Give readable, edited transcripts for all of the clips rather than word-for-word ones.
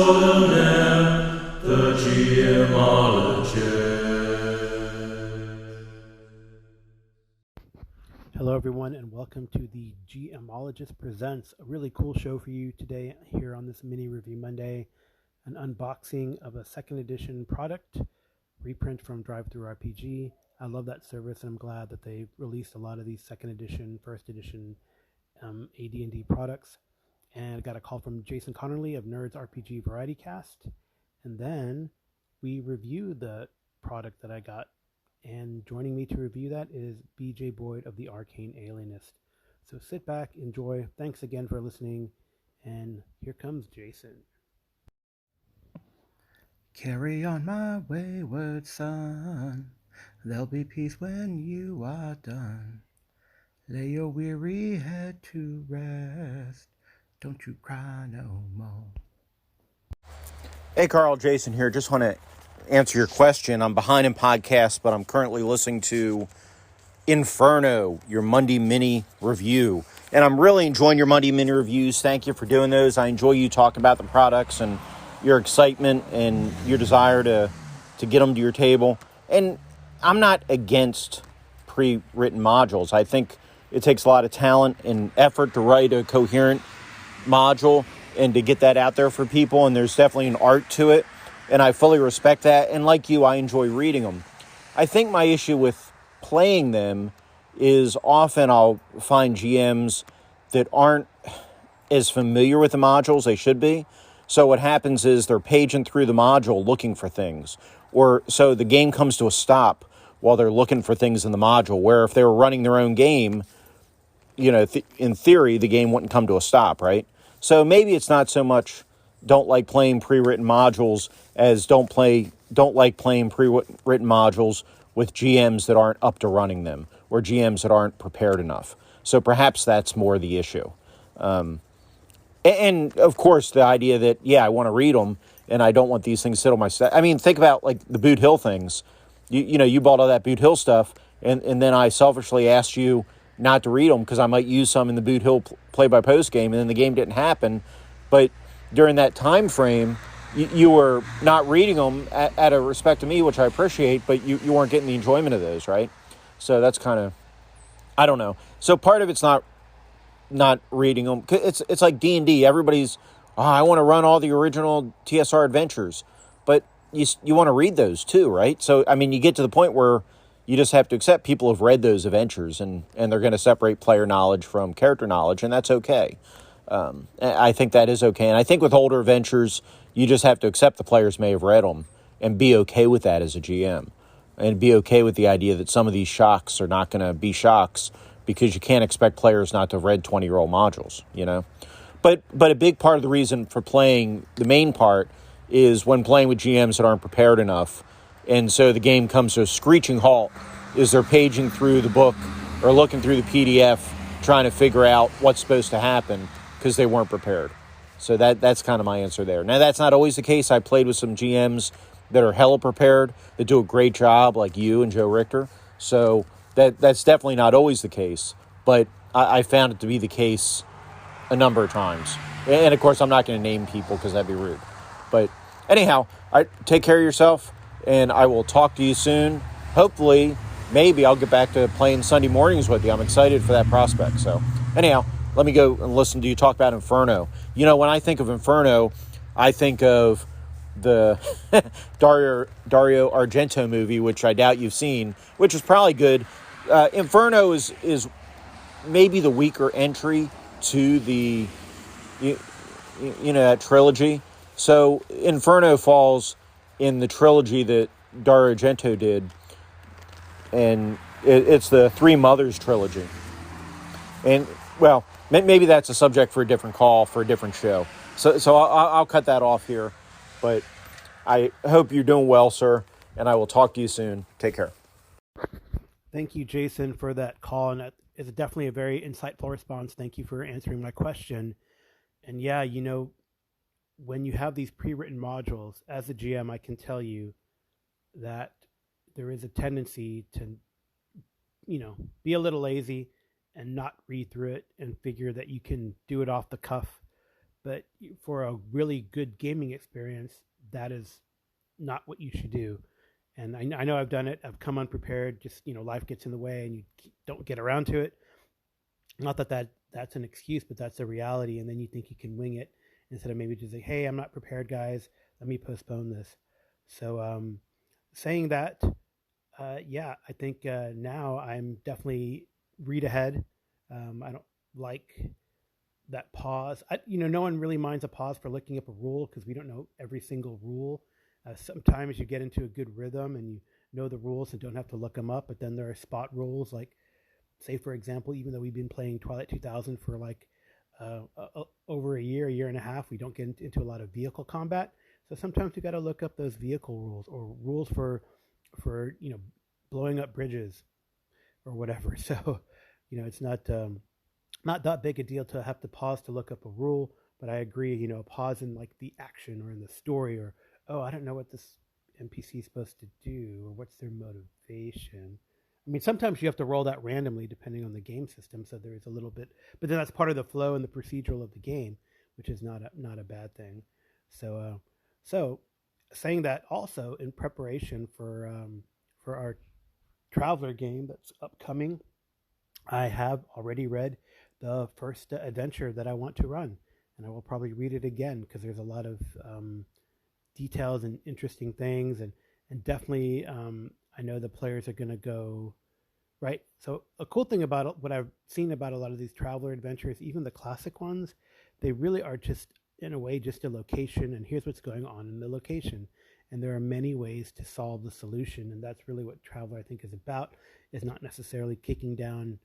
extraordinaire, the GMologist. Hello everyone and welcome to the GMologist Presents, a really cool show for you today here on this mini review Monday, an unboxing of a second edition product, reprint from DriveThruRPG. I love that service and I'm glad that they released a lot of these second edition, first edition AD&D products. And I got a call from Jason Connerly of Nerds RPG Variety Cast, and then we reviewed the product that I got. And joining me to review that is BJ Boyd of the Arcane Alienist. So sit back, enjoy. Thanks again for listening. And here comes Jason. Carry on, my wayward son. There'll be peace when you are done. Lay your weary head to rest. Don't you cry no more. Hey, Carl, Jason here. Just want to answer your question. I'm behind in podcasts, but I'm currently listening to Inferno, your Monday mini review. And I'm really enjoying your Monday mini reviews. Thank you for doing those. I enjoy you talking about the products and your excitement and your desire to get them to your table. And I'm not against pre-written modules. I think it takes a lot of talent and effort to write a coherent module and to get that out there for people. And there's definitely an art to it. And I fully respect that. And like you, I enjoy reading them. I think my issue with playing them is often I'll find GMs that aren't as familiar with the modules they should be. So what happens is they're paging through the module looking for things. Or so the game comes to a stop while they're looking for things in the module. Where if they were running their own game, in theory, the game wouldn't come to a stop, right? So maybe it's not so much don't like playing pre-written modules as don't like playing pre-written modules with GMs that aren't up to running them or GMs that aren't prepared enough. So perhaps that's more the issue. And of course, the idea that, I want to read them and I don't want these things sit on my set. I mean, think about like the Boot Hill things. You bought all that Boot Hill stuff and then I selfishly asked you not to read them because I might use some in the Boot Hill play-by-post game and then the game didn't happen. But during that time frame, you were not reading them at a respect to me, which I appreciate, but you weren't getting the enjoyment of those, right? So that's kind of, I don't know. So part of it's not reading them. It's like D&D. Everybody's, I want to run all the original TSR adventures, but you want to read those too, right? So, I mean, you get to the point where you just have to accept people have read those adventures and they're going to separate player knowledge from character knowledge, and that's okay. I think that is okay. And I think with older adventures, you just have to accept the players may have read them and be okay with that as a GM and be okay with the idea that some of these shocks are not going to be shocks because you can't expect players not to have read 20-year-old modules, But a big part of the reason for playing, the main part, is when playing with GMs that aren't prepared enough. And so the game comes to a screeching halt is they're paging through the book or looking through the PDF trying to figure out what's supposed to happen because they weren't prepared. So that's kind of my answer there. Now, that's not always the case. I played with some GMs that are hella prepared, that do a great job, like you and Joe Richter. So that's definitely not always the case. But I found it to be the case a number of times. And, of course, I'm not going to name people because that'd be rude. But anyhow, take care of yourself, and I will talk to you soon. Hopefully, maybe I'll get back to playing Sunday mornings with you. I'm excited for that prospect. So anyhow, let me go and listen to you talk about Inferno. When I think of Inferno, I think of the Dario Argento movie, which I doubt you've seen, which is probably good. Inferno is maybe the weaker entry to the that trilogy. So Inferno falls in the trilogy that Dario Argento did, and it's the Three Mothers trilogy. And well, maybe that's a subject for a different call, for a different show. So I'll cut that off here. But I hope you're doing well, sir, and I will talk to you soon. Take care. Thank you, Jason, for that call. And that is definitely a very insightful response. Thank you for answering my question. And yeah, when you have these pre-written modules, as a GM, I can tell you that there is a tendency to, be a little lazy and not read through it and figure that you can do it off the cuff. but for a really good gaming experience, that is not what you should do. And I know I've done it. I've come unprepared. Just life gets in the way, and you don't get around to it. Not that's an excuse, but that's the reality. And then you think you can wing it instead of maybe just say, "Hey, I'm not prepared, guys. Let me postpone this." So, saying that, yeah, I think now I'm definitely read ahead. I don't like that pause. No one really minds a pause for looking up a rule because we don't know every single rule. Sometimes you get into a good rhythm and you know the rules and don't have to look them up. But then there are spot rules, like, say, for example, even though we've been playing Twilight 2000 for like over a year and a half, we don't get into a lot of vehicle combat. So sometimes you got to look up those vehicle rules or rules for blowing up bridges or whatever. So it's not that big a deal to have to pause to look up a rule. But I agree, pause in like the action or in the story, or oh, I don't know what this NPC is supposed to do or what's their motivation. I mean, sometimes you have to roll that randomly depending on the game system, so there is a little bit, but then that's part of the flow and the procedural of the game, which is not a bad thing. So saying that, also in preparation for our Traveler game that's upcoming, I have already read the first adventure that I want to run, and I will probably read it again because there's a lot of details and interesting things, and definitely I know the players are going to go right. So a cool thing about what I've seen about a lot of these Traveler adventures, even the classic ones, they really are just in a way just a location, and here's what's going on in the location. And there are many ways to solve the solution, and that's really what Traveler, I think, is about. Is not necessarily kicking down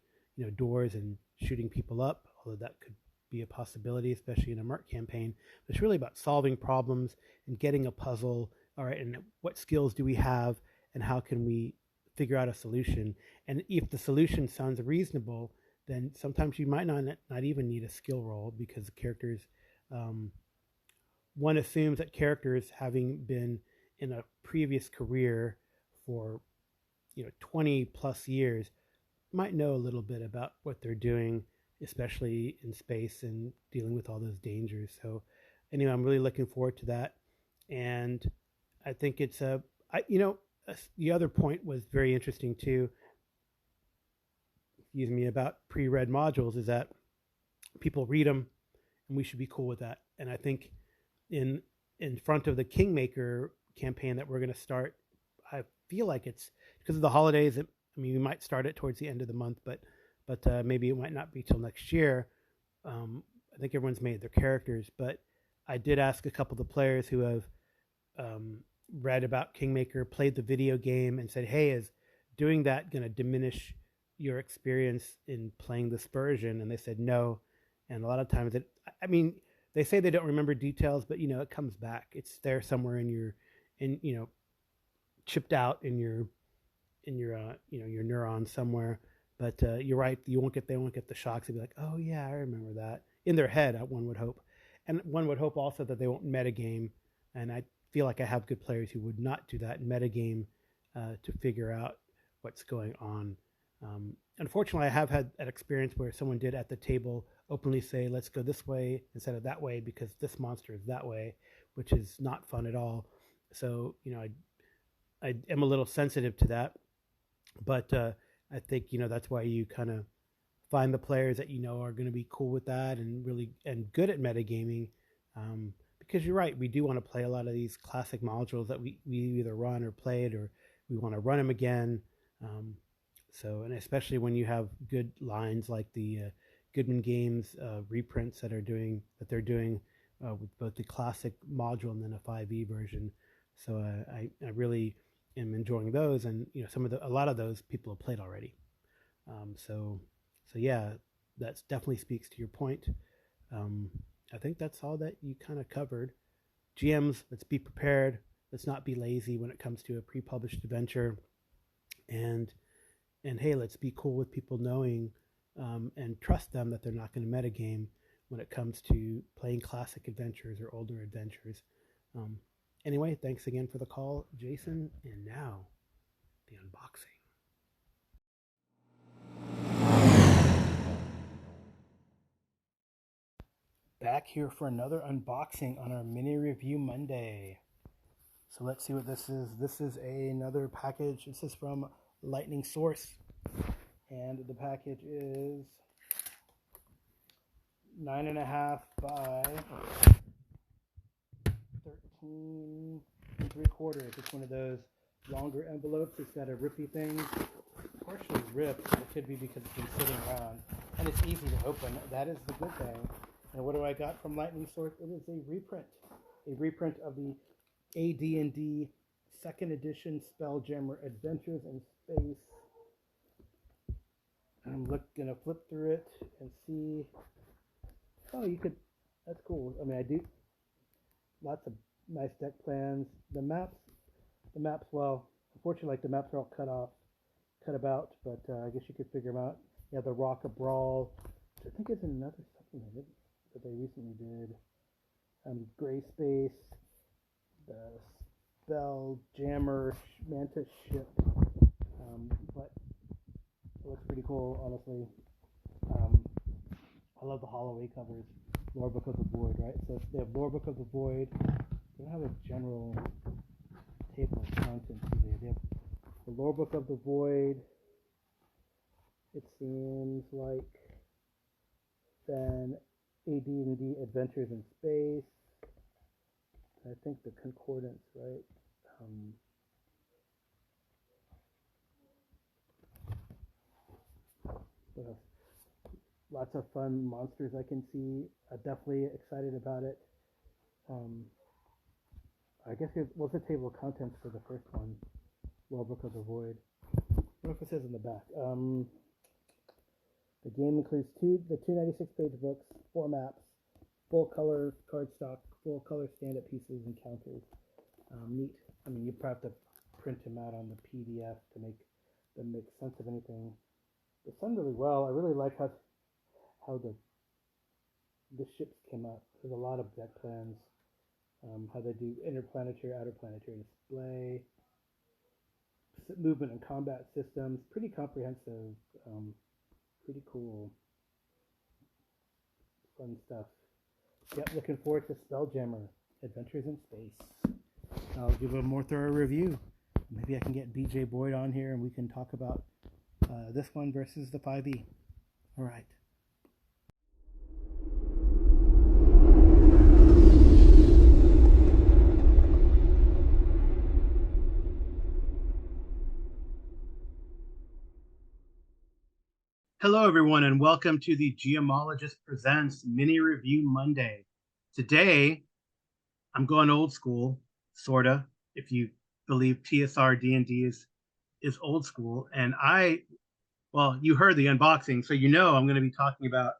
doors and shooting people up, although that could be a possibility, especially in a Merc campaign. But it's really about solving problems and getting a puzzle. All right, and what skills do we have, and how can we figure out a solution? And if the solution sounds reasonable, then sometimes you might not even need a skill roll, because the characters, one assumes that characters, having been in a previous career for 20 plus years, might know a little bit about what they're doing, especially in space and dealing with all those dangers. So anyway, I'm really looking forward to that. And I think it's the other point was very interesting too, excuse me, about pre-read modules, is that people read them and we should be cool with that. And I think in front of the Kingmaker campaign that we're going to start, I feel like it's because of the holidays. We might start it towards the end of the month, but maybe it might not be till next year. I think everyone's made their characters, but I did ask a couple of the players who have read about Kingmaker, played the video game, and said, "Hey, is doing that going to diminish your experience in playing this version?" And they said no. And a lot of times, they say they don't remember details, but it comes back. It's there somewhere chipped out in your neurons somewhere. But you're right. They won't get the shocks. They'll be like, "Oh yeah, I remember that." In their head, one would hope, and one would hope also that they won't metagame. And I feel like I have good players who would not do that metagame to figure out what's going on. Unfortunately, I have had an experience where someone did at the table openly say, "Let's go this way instead of that way because this monster is that way," which is not fun at all. So I am a little sensitive to that, but I think that's why you kind of find the players that are going to be cool with that and really and good at metagaming, because you're right, we do want to play a lot of these classic modules that we either run or played, or we want to run them again. And especially when you have good lines like the Goodman Games reprints that they're doing with both the classic module and then a 5e version. So I really am enjoying those, and a lot of those people have played already. So yeah, that definitely speaks to your point. I think that's all that you kind of covered. GMs, let's be prepared. Let's not be lazy when it comes to a pre-published adventure, and hey, let's be cool with people knowing and trust them that they're not going to metagame when it comes to playing classic adventures or older adventures. Anyway, thanks again for the call, Jason. And now, the unboxing. Back here for another unboxing on our mini review Monday. So let's see what this is. This is another package. This is from Lightning Source, and the package is 9.5 by 13 3/4. It's one of those longer envelopes. It's got a rippy thing. It's partially ripped. It could be because it's been sitting around, and it's easy to open. That is the good thing. And what do I got from Lightning Source? It is a reprint of the AD&D 2nd edition Spelljammer Adventures in Space. I'm gonna flip through it and see. Oh, you could. That's cool. I mean, I do lots of nice deck plans. The maps. Well, unfortunately, like the maps are all cut about. But I guess you could figure them out. Yeah, the Rock of Brawl. I think it's another supplement that they recently did. Gray Space, the Spelljammer Mantis ship. But it looks pretty cool, honestly. I love the Holloway covers. Lore Book of the Void, right? So they have Lore Book of the Void. They don't have a general table of contents. They have the Lore Book of the Void. It seems like then AD&D Adventures in Space. I think the concordance, right? What else? Lots of fun monsters I can see. Definitely excited about it. I guess what's the table of contents for the first one? Lore Book of the Void. I wonder if it says in the back. The game includes the 296-page books, 4 maps, full color cardstock, full color stand-up pieces, and counters. Neat. I mean, you probably have to print them out on the PDF to make them make sense of anything. It's done really well. I really like how the ships came out. There's a lot of deck plans. How they do interplanetary, outer planetary display, movement and combat systems. Pretty comprehensive. Pretty cool. Fun stuff. Yep, looking forward to Spelljammer Adventures in Space. I'll give a more thorough review. Maybe I can get BJ Boyd on here and we can talk about this one versus the 5e. All right. Hello, everyone, and welcome to the Geomologist Presents Mini Review Monday. Today, I'm going old school, sorta, if you believe TSR D&D is old school. And well, you heard the unboxing, so you know I'm going to be talking about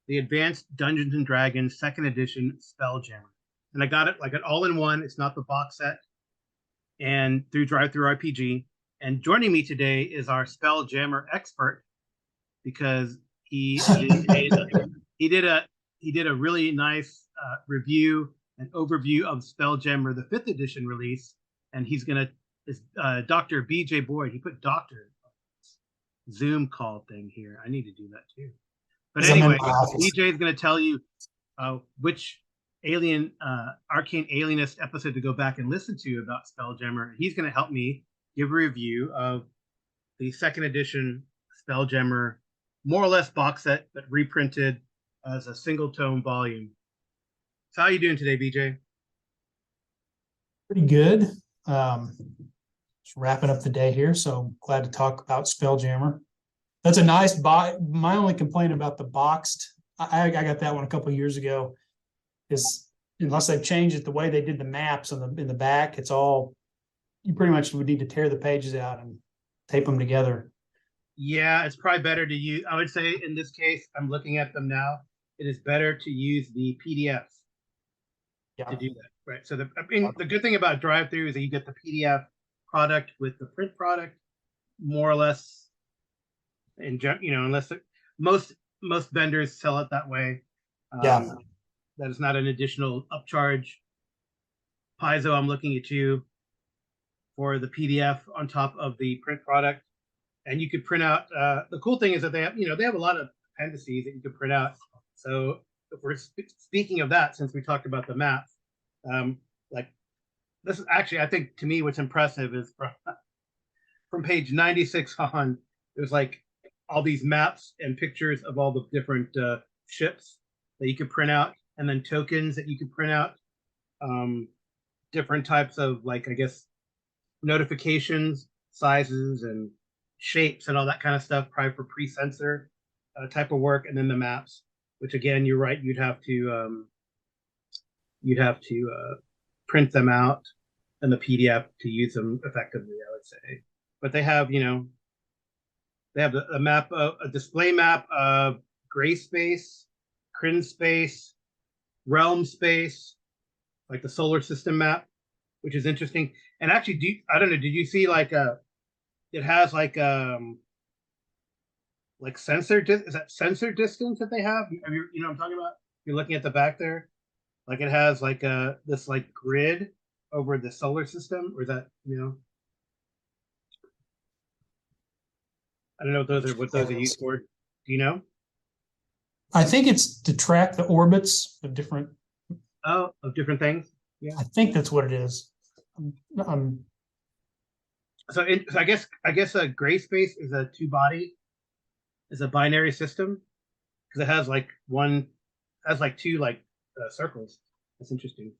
the Advanced Dungeons & Dragons 2nd Edition Spelljammer. And I got it like an all-in-one. It's not the box set. And through DriveThruRPG. And joining me today is our Spelljammer expert, because he did a really nice review and overview of Spelljammer, the 5th edition release, and he's gonna Dr. BJ Boyd. He put doctor Zoom call thing here. I need to do that too. But anyway, BJ is gonna tell you which arcane alienist episode to go back and listen to about Spelljammer. He's gonna help me give a review of the 2nd edition Spelljammer, more or less box set, but reprinted as a single tome volume. So how are you doing today, BJ? Pretty good. Just wrapping up the day here, so glad to talk about Spelljammer. That's a nice box. My only complaint about the boxed, I got that one a couple of years ago, is unless they've changed it the way they did the maps in the back, it's all, you pretty much would need to tear the pages out and tape them together. Yeah, it's probably better to use, I would say in this case, I'm looking at them now, it is better to use the PDFs to do that, right? So the good thing about DriveThru is that you get the PDF product with the print product, more or less, unless most vendors sell it that way. That is not an additional upcharge. Paizo, I'm looking at you for the PDF on top of the print product. And you could print out, the cool thing is that they have a lot of appendices that you can print out. So if we're speaking of that, since we talked about the maps, like this is actually, I think to me, what's impressive is from page 96 on, there's like all these maps and pictures of all the different ships that you could print out, and then tokens that you could print out, different types of, like, I guess, notifications, sizes, and shapes, and all that kind of stuff, probably for pre-sensor type of work, and then the maps, which again, you're right, you'd have to print them out in the PDF to use them effectively, I would say. But they have, they have a map, a display map of gray space, Kryn space, realm space, like the solar system map, which is interesting. And actually, I don't know, did you see like it has like sensor, is that sensor distance that they have? You know what I'm talking about? You're looking at the back there, like it has like this like grid over the solar system, or is that, I don't know what those are used for. Do you know? I think it's to track the orbits of different. Oh, of different things. Yeah, I think that's what it is. So I guess a gray space is a binary system, because it has like two like circles. That's interesting.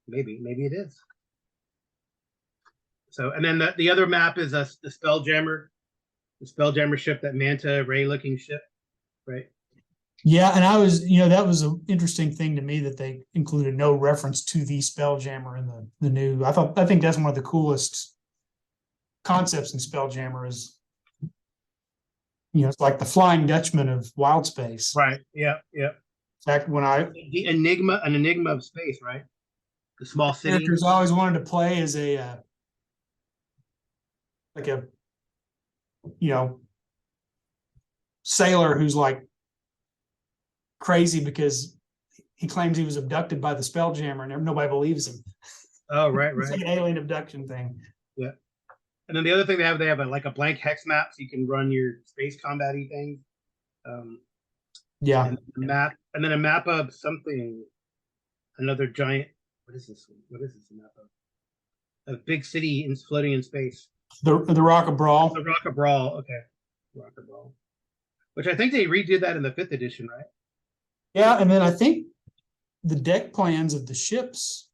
Maybe it is. So, and then the other map is the Spelljammer ship, that manta ray looking ship, right? Yeah, and that was an interesting thing to me, that they included no reference to the Spelljammer in the new. I think that's one of the coolest concepts in Spelljammer is, it's like the Flying Dutchman of Wild Space. Right. Yeah. Yeah. In fact, the enigma of space, right? The small city. Characters I always wanted to play as a like a sailor who's like crazy because he claims he was abducted by the Spelljammer and nobody believes him. Oh, right. It's like an alien abduction thing. Yeah. And then the other thing they have like a blank hex map, so you can run your space combat-y things. Yeah. And a map of something, another giant. What is this a map of? A big city floating in space. The Rock of Brawl. The Rock of Brawl. Okay. Rock of Brawl. Which I think they redid that in the 5th edition, right? Yeah, and then I think the deck plans of the ships,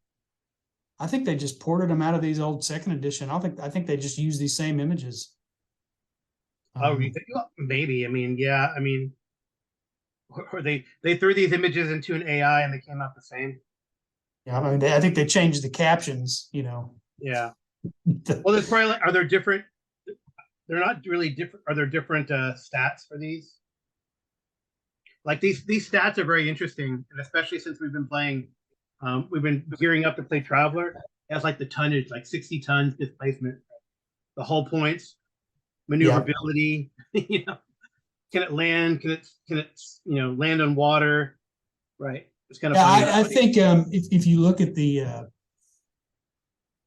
I think they just ported them out of these old 2nd edition. I think they just use these same images. Oh, you think? Well, maybe. I mean, yeah. I mean, or they threw these images into an AI and they came out the same. Yeah, I mean, I think they changed the captions. Yeah. Well, there's probably are there different? They're not really different. Are there different stats for these? Like these stats are very interesting, and especially since we've been gearing up to play Traveler. It has like the tonnage, like 60 tons displacement, the hull points, maneuverability. Yeah. Can it land? Can it land on water? Right. It's kind of funny. I think if you look at the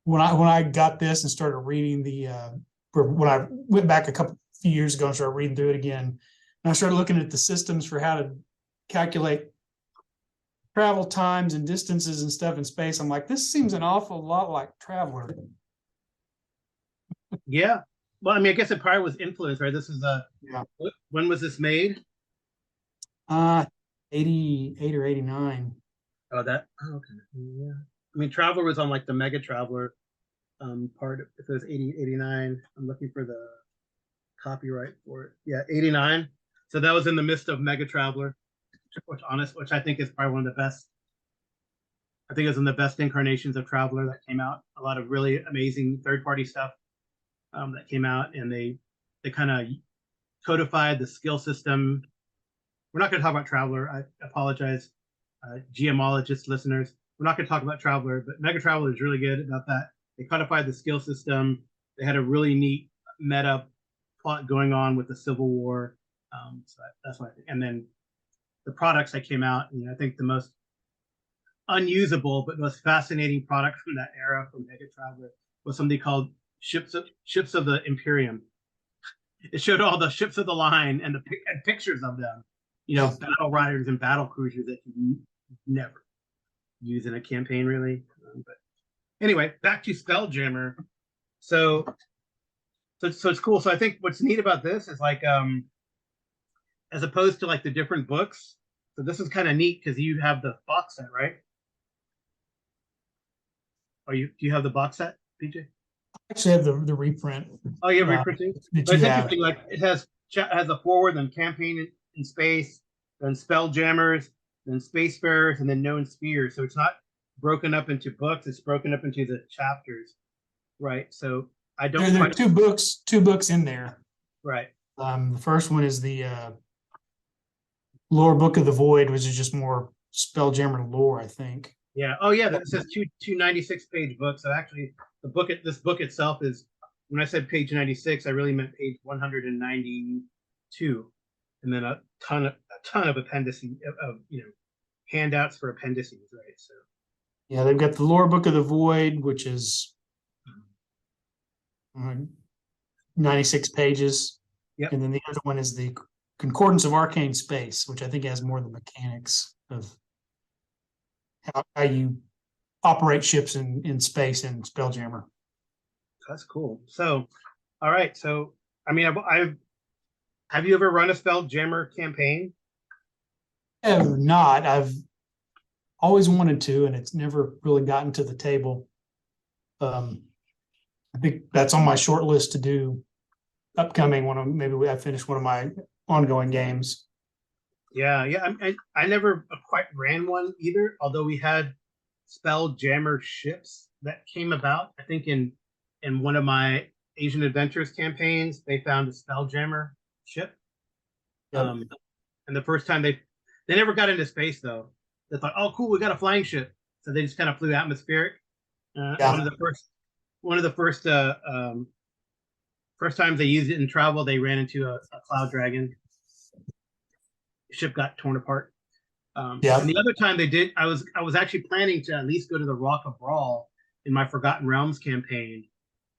when I got this and started reading when I went back few years ago and started reading through it again, and I started looking at the systems for how to calculate travel times and distances and stuff in space, I'm like, this seems an awful lot like Traveler. Yeah. Well, I mean, I guess it probably was influenced, right? This is when was this made? 88 or 89. Oh, okay. Yeah. I mean, Traveler was on like the Mega Traveler part. If it was 80, 89, I'm looking for the copyright for it. Yeah, 89. So that was in the midst of Mega Traveler, which I think is probably one of the best. I think it was in the best incarnations of Traveler that came out. A lot of really amazing third-party stuff that came out, and they kind of codified the skill system. We're not going to talk about Traveler. I apologize, GMologist listeners. We're not going to talk about Traveler, but Mega Traveler is really good about that. They codified the skill system. They had a really neat meta plot going on with the Civil War. So that's why. And then the products that came out, I think the most unusable but most fascinating product from that era from Mega Traveler was something called Ships of the Imperium. It showed all the ships of the line and pictures of them, battle riders and battle cruisers that you never use in a campaign, really. But anyway, back to Spelljammer. So it's cool. So I think what's neat about this is like as opposed to like the different books. So this is kind of neat because you have the box set, right? Do you have the box set, PJ? I actually have the reprint. Oh, you have reprinting? But it's interesting, like it has a forward, then campaign in space, then Spelljammers, then Spacefarers, and then Known Spheres. So it's not broken up into books, it's broken up into the chapters. Right. So I don't there are two books in there. Right. The first one is the Lore Book of the Void, which is just more Spelljammer lore, I think. Yeah. Oh, yeah. That says two 96-page books. So actually, this book itself is, when I said page 96, I really meant page 192, and then a ton of appendices of handouts for appendices, right? So. Yeah, they've got the Lore Book of the Void, which is 96 pages. Yep. And then the other one is the Concordance of Arcane Space, which I think has more of the mechanics of how you operate ships in space in Spelljammer. That's cool. So, all right. So, I mean, have you ever run a Spelljammer campaign? Not. I've always wanted to, and it's never really gotten to the table. I think that's on my short list to do upcoming when maybe I finish one of my ongoing games. Yeah. I never quite ran one either, although we had Spelljammer ships that came about. I think in one of my Asian Adventures campaigns, they found a Spelljammer ship. Yep. And the first time they never got into space though. They thought, oh, cool, we got a flying ship. So they just kind of flew atmospheric. One of the first times they used it in travel, they ran into a cloud dragon. The ship got torn apart. And the other time they did, I was actually planning to at least go to the Rock of Brawl in my Forgotten Realms campaign,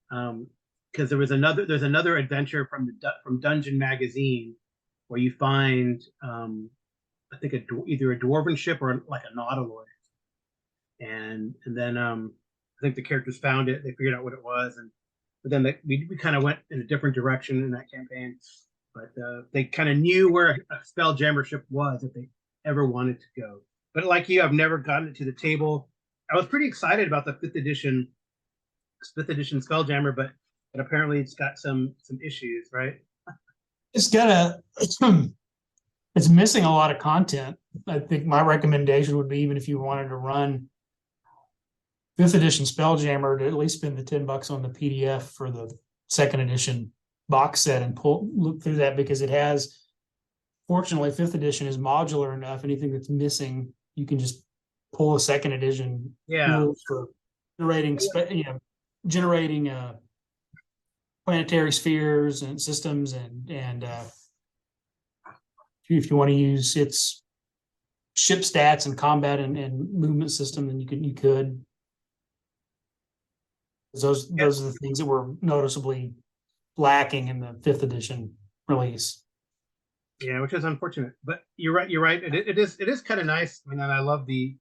because there's another adventure from Dungeon Magazine where you find I think either a dwarven ship or like a nautiloid, and then I think the characters found it. They figured out what it was, but then we kind of went in a different direction in that campaign. But they kind of knew where a Spelljammer ship was if they ever wanted to go. But like you, I've never gotten it to the table. I was pretty excited about the fifth edition Spelljammer, but apparently it's got some issues, right? It's missing a lot of content. I think my recommendation would be, even if you wanted to run 5th edition Spelljammer, to at least spend the $10 on the PDF for the 2nd edition box set and look through that, because it has, fortunately, 5th edition is modular enough. Anything that's missing, you can just pull a 2nd edition rules for generating planetary spheres and systems, and if you want to use its ship stats and combat and movement system, then you could. Those are the things that were noticeably lacking in the 5th edition release. Yeah, which is unfortunate. But you're right. It is kind of nice. I mean, and I like the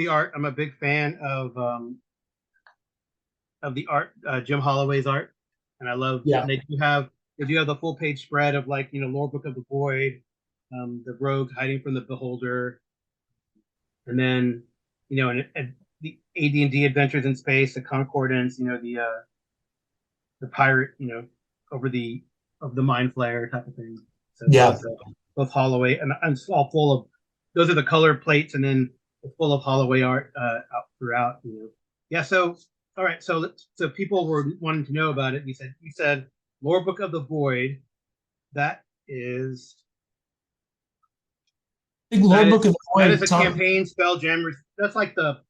art. I'm a big fan of the art, Jim Holloway's art, and I love. Yeah. They do have the full page spread of, like, Lore Book of the Void, the Rogue hiding from the Beholder, and then and the AD&D Adventures in Space, the Concordance, the pirate, over the Mind Flayer type of thing. So both Holloway and it's all full of, those are the color plates, and then it's full of Holloway art out throughout. Yeah. So all right. So people were wanting to know about it. You said Lore Book of the Void. That is. Lore Book of the Void. That is a campaign Spelljammer. That's like the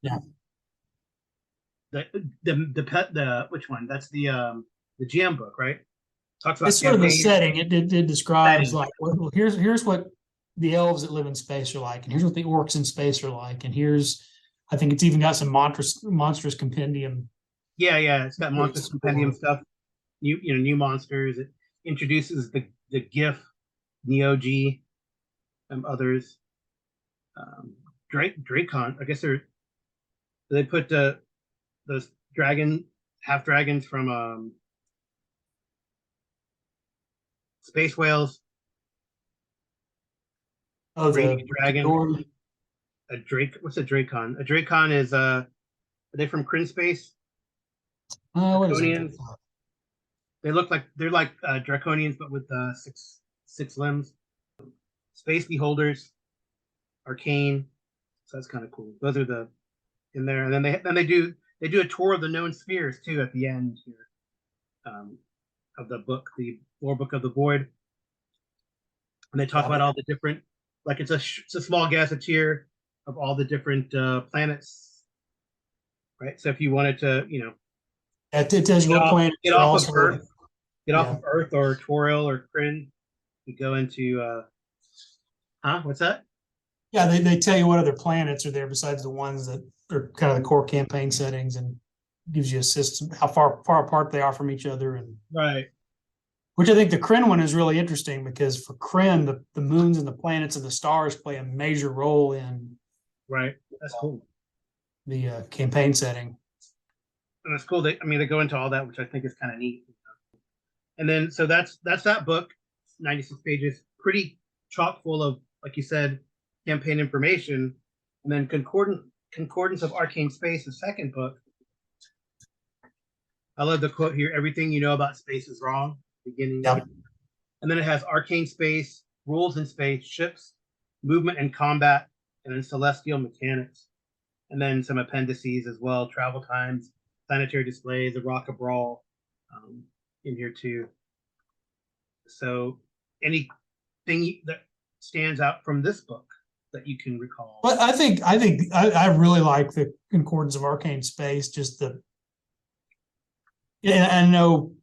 which one? That's the GM book, right? Talks about it's sort of the setting. It describes like, well, here's what the elves that live in space are like, and here's what the orcs in space are like, and I think it's even got some monstrous compendium. Yeah, it's got monstrous compendium stuff. New monsters. It introduces the GIF Neo G, others. Dracon. I guess they put those half dragons from Space Whales. Oh, Radiant Dragon. Ghidorah. A Drake. What's a Dracon? A Dracon is are they from Kryn Space? What is Draconians. it? They're like Draconians, but with six limbs. Space Beholders, Arcane. So that's kind of cool. Those are the in there, and then they do a tour of the known spheres too at the end here, of the book, the lore book of the void, and they talk about all the different, like it's a small gazetteer of all the different planets, right? So if you wanted to, It tells you what planet get you're off also of Earth, Yeah. of Earth or Toril or Kryn, you go into what's that? Yeah, they tell you what other planets are there besides the ones that are kind of the core campaign settings, and gives you a system how far apart they are from each other, and Right. which I think the Kryn one is really interesting because for Kryn, the moons and the planets and the stars play a major role in Right. That's cool. the campaign setting. And it's cool. They go into all that, which I think is kind of neat. And then, so that's that book, 96 pages, pretty chock full of, like you said, campaign information. And then Concordance of Arcane Space, the second book. I love the quote here: "Everything you know about space is wrong." Beginning. Yep. And then it has Arcane Space, rules in space, ships, movement and combat, and then celestial mechanics. And then some appendices as well: travel times, planetary displays, the Rock of Brawl, in here too. So, anything that stands out from this book that you can recall? But I think I really like the Concordance of Arcane Space. Just I know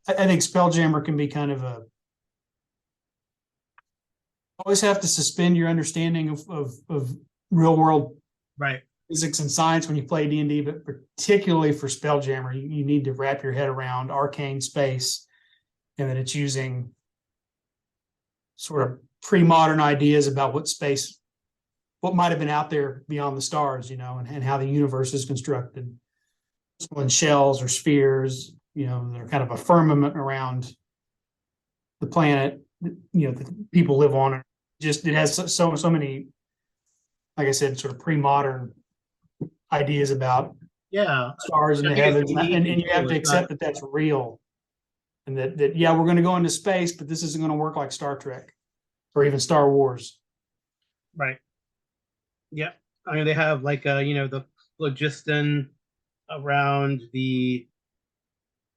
I think Spelljammer can be kind of always have to suspend your understanding of real world Right. physics and science when you play D&D, but particularly for Spelljammer, you need to wrap your head around Arcane Space, and that it's using sort of pre-modern ideas about what might have been out there beyond the stars, and how the universe is constructed. When shells or spheres, they're kind of a firmament around the planet, that people live on. It has so many, like I said, sort of pre-modern ideas about stars in the heavens, and you have to accept that that's real, and that we're going to go into space, but this isn't going to work like Star Trek or even Star Wars. Right. Yeah. They have the phlogiston around the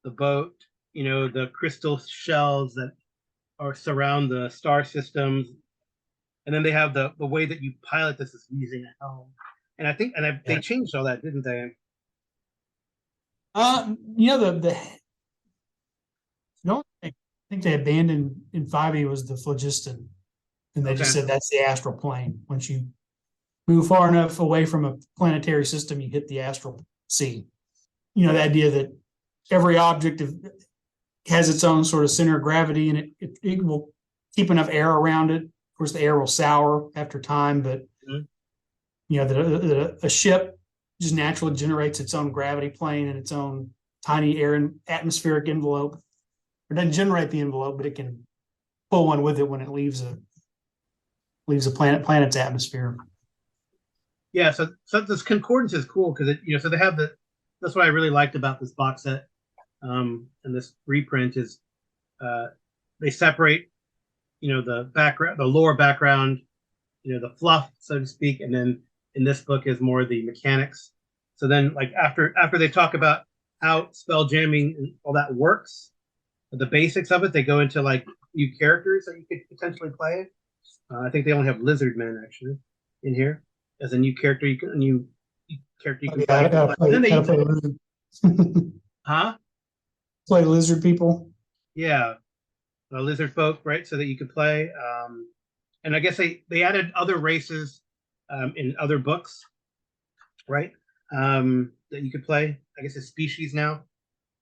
boat, the crystal shells that surround the star systems. And then they have the way that you pilot this is using a helm. And I think they changed all that, didn't they? I think they abandoned in 5e was the phlogiston, and they just said that's the astral plane. Once you move far enough away from a planetary system, you hit the astral sea. The idea that every object has its own sort of center of gravity, and it will keep enough air around it. Of course, the air will sour after time, but that a ship just naturally generates its own gravity plane and its own tiny air and atmospheric envelope. It doesn't generate the envelope, but it can pull one with it when it leaves a planet's atmosphere. Yeah, so this concordance is cool because so they have that's what I really liked about this box set, and this reprint is they separate the background, the lore background, the fluff, so to speak, and then in this book is more the mechanics. So then, like after they talk about how spell jamming and all that works, the basics of it, they go into like new characters that you could potentially play. I think they only have Lizardmen actually in here as a new character. You can play lizard people. Yeah, lizard folk, right? So that you could play. And I guess they added other races in other books, right? That you could play. I guess it's species now.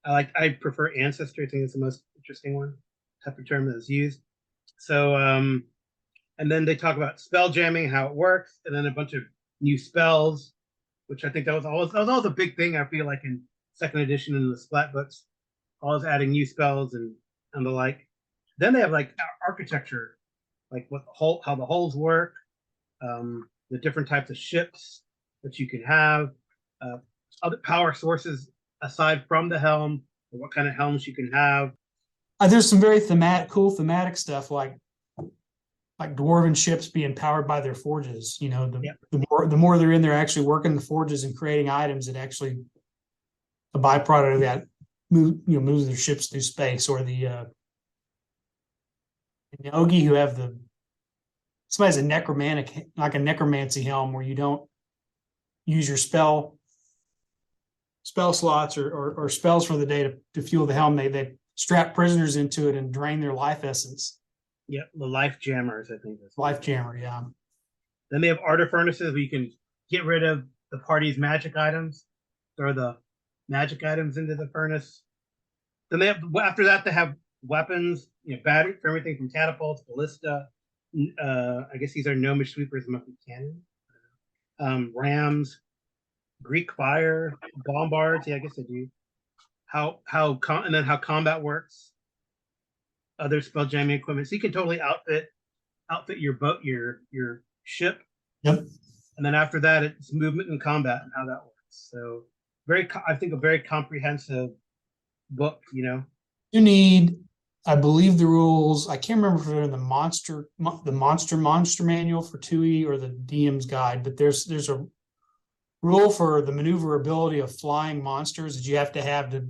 I prefer ancestor. I think it's the most interesting one type of term that is used. So, and then they talk about spell jamming, how it works, and then a bunch of new spells, which I think that was always a big thing. I feel like in second edition in the Splat books, always adding new spells and the like. Then they have like architecture, like how the hulls work, the different types of ships that you can have, other power sources aside from the helm, what kind of helms you can have. There's some very cool thematic stuff like dwarven ships being powered by their forges. You know, the more they're in there actually working the forges and creating items, that actually a byproduct of that moves their ships through space. Or the Ogi who have somebody has a necromancy helm where you don't use your spell slots or spells for the day to fuel the helm. They strap prisoners into it and drain their life essence. Yeah, the life jammers, I think. Life jammer, yeah. Then they have arter furnaces where you can get rid of the party's magic items, throw the magic items into the furnace. Then they have, after that, they have weapons, battery for everything from catapults, ballista. I guess these are gnomish sweepers, must be cannon. Rams, Greek fire, bombards. Yeah, I guess they do. And then how combat works. Other spell jamming equipment, so you can totally outfit your boat, your ship. Yep. And then after that, it's movement and combat and how that works. So I think a very comprehensive book. You need, I believe, the rules. I can't remember if they're in the monster manual for 2E or the DM's guide, but there's a rule for the maneuverability of flying monsters that you have to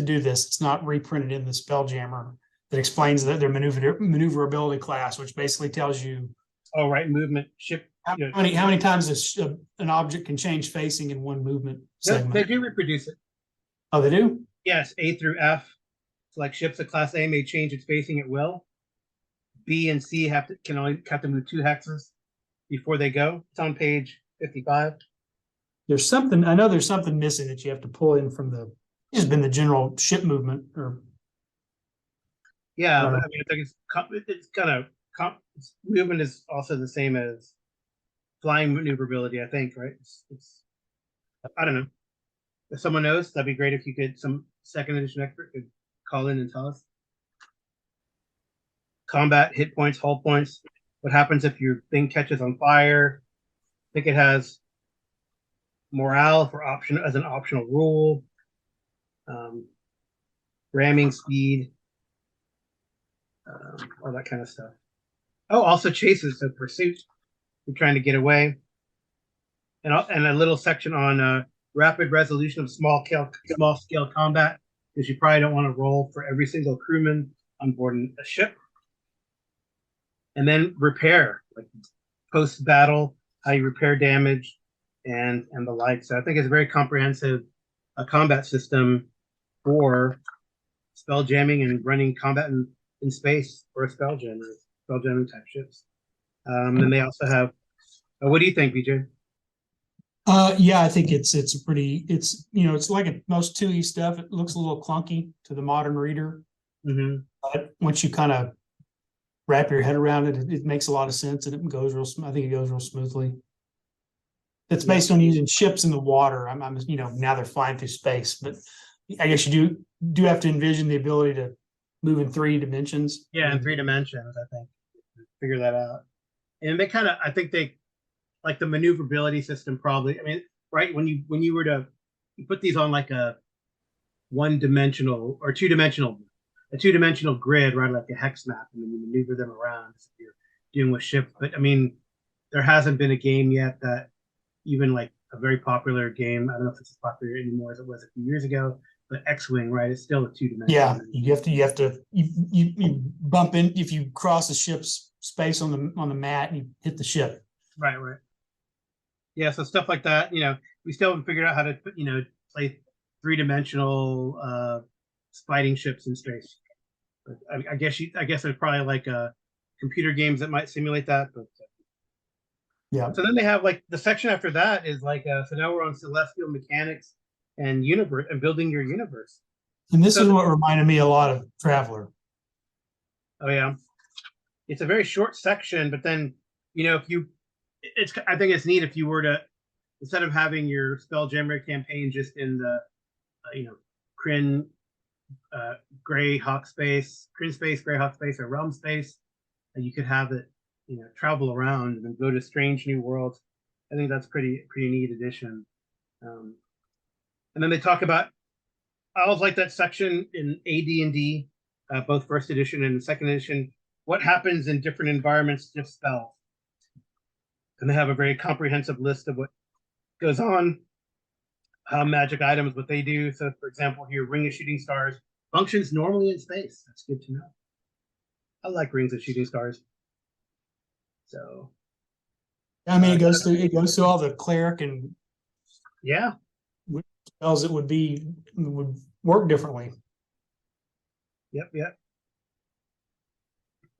do this. It's not reprinted in the Spelljammer, that explains their maneuverability class, which basically tells you movement, ship. How many times an object can change facing in one movement segment. They do reproduce it. Oh, they do? Yes, A through F. So like ships of class A may change its facing at will. B and C have to move 2 hexes before they go. It's on page 55. I know there's something missing that you have to pull in from just been the general ship movement or. Yeah, but I mean, I think it's kind of movement is also the same as flying maneuverability, I think, right? It's I don't know. If someone knows, that'd be great if you could, some second edition expert could call in and tell us. Combat, hit points, hull points. What happens if your thing catches on fire? I think it has morale as an optional rule. Ramming speed. All that kind of stuff. Oh, also chases, so pursuit. You're trying to get away. And a little section on rapid resolution of small scale combat, because you probably don't want to roll for every single crewman on board a ship. And then repair, like post battle, how you repair damage, and the like. So I think it's a very comprehensive combat system for spell jamming and running combat in space for a spell jamming type ships. And they also have. What do you think, BJ? Yeah, I think it's like most 2E stuff. It looks a little clunky to the modern reader, but once you kind of wrap your head around it, it makes a lot of sense, and it goes I think it goes real smoothly. It's based on using ships in the water. I'm now they're flying through space, but I guess you do have to envision the ability to move in 3 dimensions. Yeah, in 3 dimensions, I think. Figure that out. And they kind of, I think they, like the maneuverability system probably, I mean, right, when you were to put these on like a 1-dimensional or 2-dimensional grid, right, like a hex map, and then you maneuver them around as if you're dealing with ships. But I mean, there hasn't been a game yet that, even like a very popular game, I don't know if it's as popular anymore as it was a few years ago, but X-Wing, right, it's still a 2-dimensional. Yeah, you bump in if you cross the ship's space on the mat and you hit the ship. Right. Yeah, so stuff like that, we still haven't figured out how to play 3-dimensional fighting ships in space. But I guess there's probably like computer games that might simulate that, but yeah. So then they have like the section after that is like so now we're on celestial mechanics and universe and building your universe. And this is what reminded me a lot of Traveler. Oh yeah. it's a very short section, but then, I think it's neat if you were to, instead of having your Spelljammer campaign just in the, Kryn, Greyhawk space, Kryn space, Greyhawk space, or Realm space, and you could have it, travel around and go to strange new worlds. I think that's pretty neat addition. And then they talk about, I always like that section in AD&D, both first edition and second edition. What happens in different environments, just spells. And they have a very comprehensive list of what goes on, how magic items, what they do. So, for example, here, Ring of Shooting Stars functions normally in space. That's good to know. I like Rings of Shooting Stars. So, I mean, it goes through all the cleric and yeah, spells that would work differently. Yep.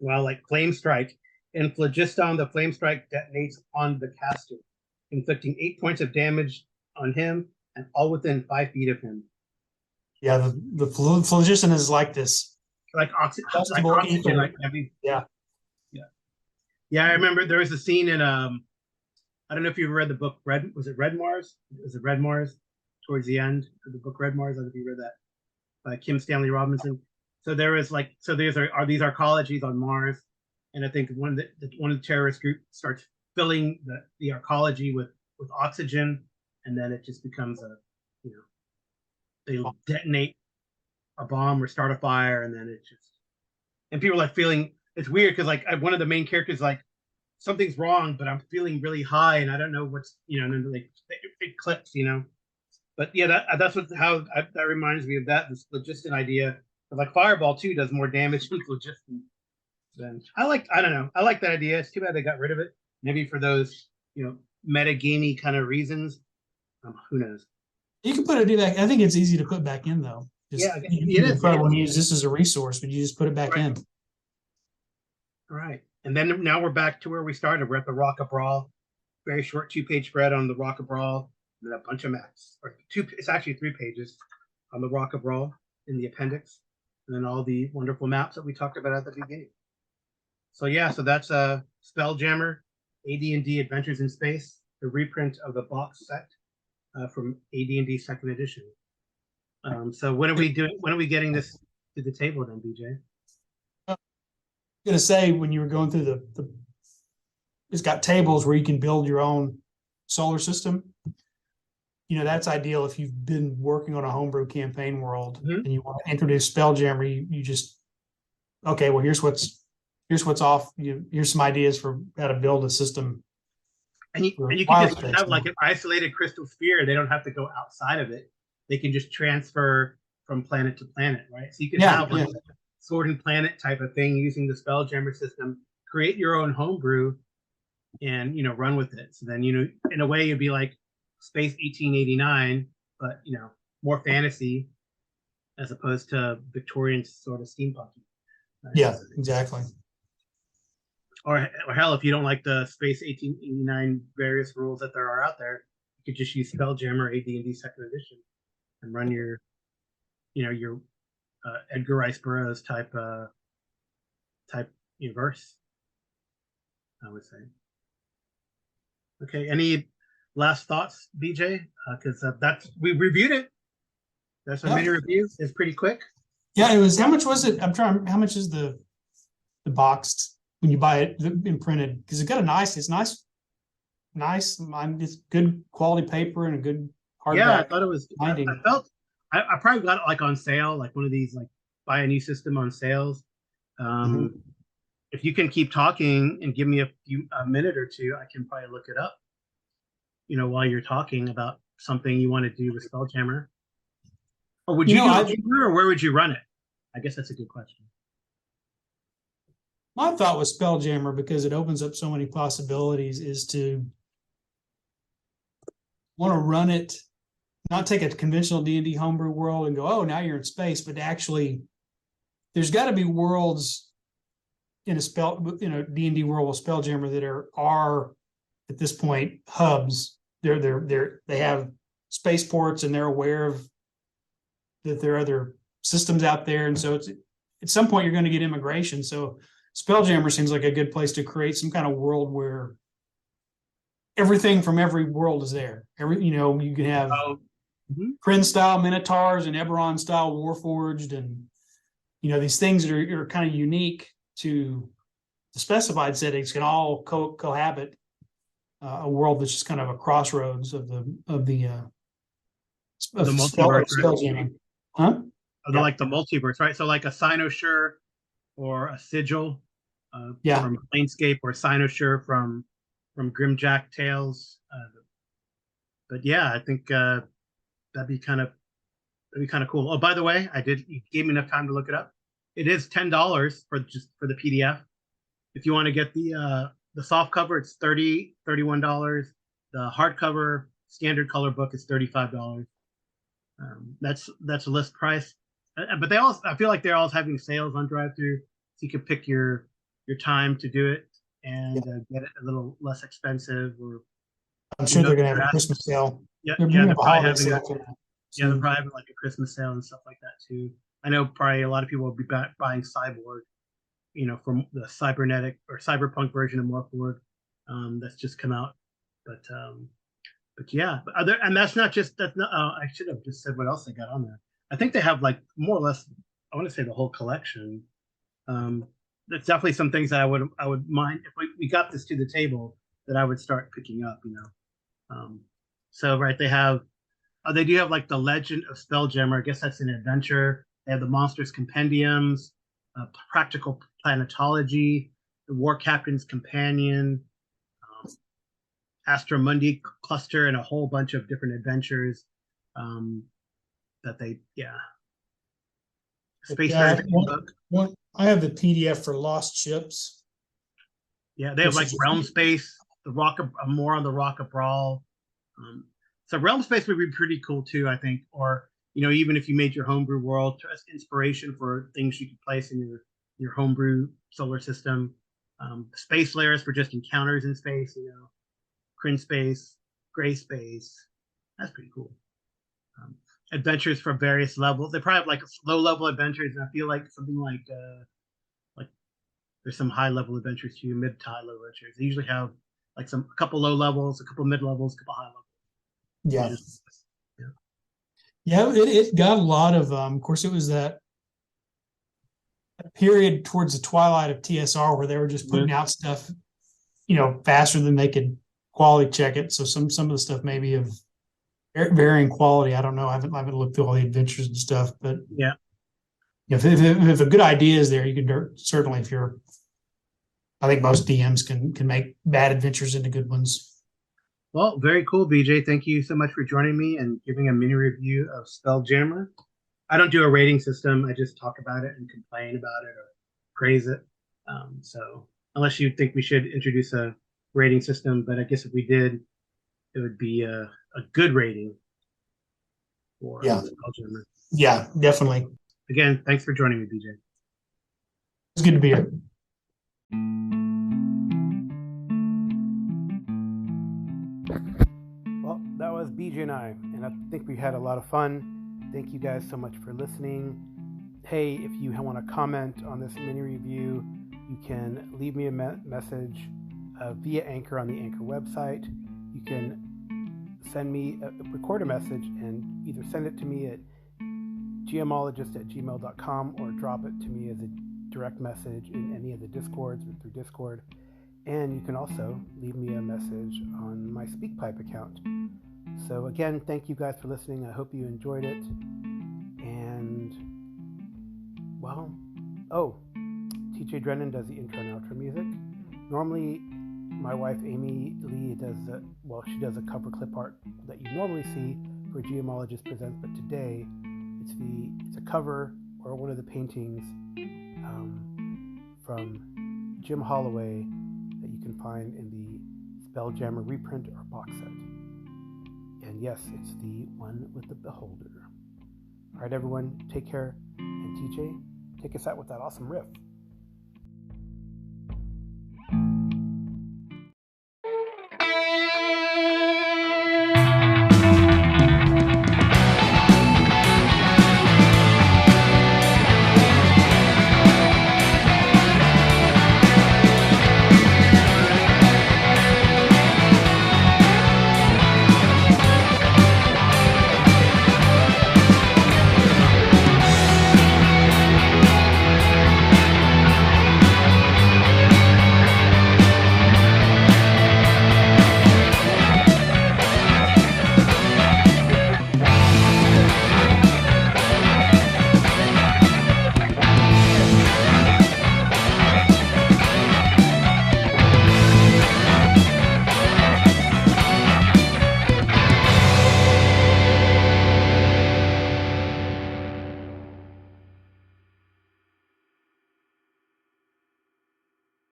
Well, like Flame Strike. In Phlogiston, the Flame Strike detonates on the caster, inflicting 8 points of damage on him and all within 5 feet of him. Yeah, the Phlogiston is like this. Like oxygen, like heavy. Yeah. I remember there was a scene in I don't know if you ever read the book Red Mars? Was it Red Mars? Towards the end of the book Red Mars? I don't know if you read that by Kim Stanley Robinson. So there was these are these arcologies on Mars, and I think one of the terrorist group starts filling the arcology with oxygen, and then it just becomes they detonate a bomb or start a fire, and then and people are like feeling, it's weird because like one of the main characters like, something's wrong, but I'm feeling really high and I don't know what's, and then it clips, But yeah, that's that reminds me of this phlogiston idea. But like Fireball too does more damage than phlogiston. Then I don't know. I like that idea. It's too bad they got rid of it. Maybe for those, meta gamey kind of reasons. Who knows? You can do back. I think it's easy to put back in though. It is. Probably want to use this as a resource, but you just put it back in. Right. And then now we're back to where we started. We're at the Rock of Brawl. Very short 2-page spread on the Rock of Brawl. And then a bunch of maps. It's actually 3 pages on the Rock of Brawl in the appendix. And then all the wonderful maps that we talked about at the beginning. So that's Spelljammer, AD&D Adventures in Space, the reprint of the box set from AD&D 2nd edition. So when are we getting this to the table then, BJ? Going to say, when you were going through it's got tables where you can build your own solar system. That's ideal if you've been working on a homebrew campaign world and you want to introduce Spelljammer. You just, okay, well, here's what's off. Here's some ideas for how to build a system. And you can just have like an isolated crystal sphere. They don't have to go outside of it. They can just transfer from planet to planet, right? So you can have like Sword and Planet type of thing using the Spelljammer system, create your own homebrew and, run with it. So then, in a way you'd be like Space 1889, but, more fantasy as opposed to Victorian sort of steampunky. Right? Yeah, exactly. Or hell, if you don't like the Space 1889 various rules that there are out there, you could just use Spelljammer AD&D 2nd edition and run your Edgar Rice Burroughs type verse, I would say. Okay, any last thoughts, BJ? Because we reviewed it. That's a mini review. It's pretty quick. Yeah, it was. How much was it? How much is the boxed when you buy it imprinted? Because it's nice. It's good quality paper and a good hardback. Yeah, I thought it was. Binding. I probably got it like on sale, like one of these like buy a new system on sales. If you can keep talking and give me a minute or two, I can probably look it up. While you're talking about something you want to do with Spelljammer. Or would you do it here, or where would you run it? I guess that's a good question. My thought with Spelljammer, because it opens up so many possibilities, is to want to run it, not take a conventional D&D homebrew world and go, oh, now you're in space, but actually, there's got to be worlds in a D&D world with Spelljammer that are at this point hubs. They have spaceports and they're aware of that there are other systems out there, and so it's at some point you're going to get immigration. So Spelljammer seems like a good place to create some kind of world where everything from every world is there. You can have Kryn style Minotaurs and Eberron style Warforged, and these things that are kind of unique to the specified settings can all cohabit a world that's just kind of a crossroads of the multiverse, Spelljamming. Huh? Like the multiverse, right? So like a Cynosure or a Sigil from Planescape, or Cynosure from Grimjack Tales. But yeah, I think that'd be kind of cool. Oh, by the way, you gave me enough time to look it up. It is $10 for the PDF. If you want to get the soft cover, it's $31. The hardcover standard color book is $35. That's a list price. But I feel like they're always having sales on drive-through, so you can pick your time to do it and get it a little less expensive. Or I'm sure they're going to have a Christmas sale. Yeah, they're probably holiday having sale. they're probably having like a Christmas sale and stuff like that too. I know probably a lot of people will be buying Cyborg, from the cybernetic or cyberpunk version of Morphborg that's just come out. But yeah, and that's not. I should have just said what else they got on there. I think they have like more or less, I want to say the whole collection. There's definitely some things that I would mind if we got this to the table that I would start picking up. So right, they do have like the Legend of Spelljammer. I guess that's an adventure. They have the Monsters Compendiums, Practical Planetology, the War Captain's Companion, Astromundi Cluster, and a whole bunch of different adventures that Space book. I have the PDF for Lost Ships. Yeah, they have like Realm Space, more on the Rock of Brawl. So Realm Space would be pretty cool too, I think. Or even if you made your homebrew world as inspiration for things you could place in your homebrew solar system. Space layers for just encounters in space. Kryn space, gray space. That's pretty cool. Adventures for various levels. They probably have like low-level adventures, and I feel like something like there's some high-level adventures too, mid to high-level adventures. They usually have like a couple low levels, a couple mid levels, a couple high levels. Yeah, it got a lot of course, it was that period towards the twilight of TSR where they were just putting out stuff, faster than they could quality check it. So some of the stuff maybe of varying quality. I don't know. I haven't looked through all the adventures and stuff, but if a good idea is there, you can certainly, I think most DMs can make bad adventures into good ones. Well, very cool, BJ. Thank you so much for joining me and giving a mini review of Spelljammer. I don't do a rating system. I just talk about it and complain about it or praise it. So unless you think we should introduce a rating system, but I guess if we did, it would be a good rating for Spelljammer. Yeah, definitely. Again, thanks for joining me, BJ. It's good to be here. Well, that was BJ and I think we had a lot of fun. Thank you guys so much for listening. Hey, if you want to comment on this mini review, you can leave me a message via Anchor on the Anchor website. You can record a message and either send it to me at gmologist@gmail.com or drop it to me as a direct message in any of the Discords or through Discord. And you can also leave me a message on my SpeakPipe account. So again, thank you guys for listening. I hope you enjoyed it. And, well, TJ Drennan does the intro and outro music. Normally, my wife Amy Lee she does a cover clip art that you normally see for Geomologist Presents, but today it's a cover or one of the paintings from Jim Holloway that you can find in the Spelljammer reprint or box set. And yes, it's the one with the beholder. All right, everyone, take care. And TJ, take us out with that awesome riff.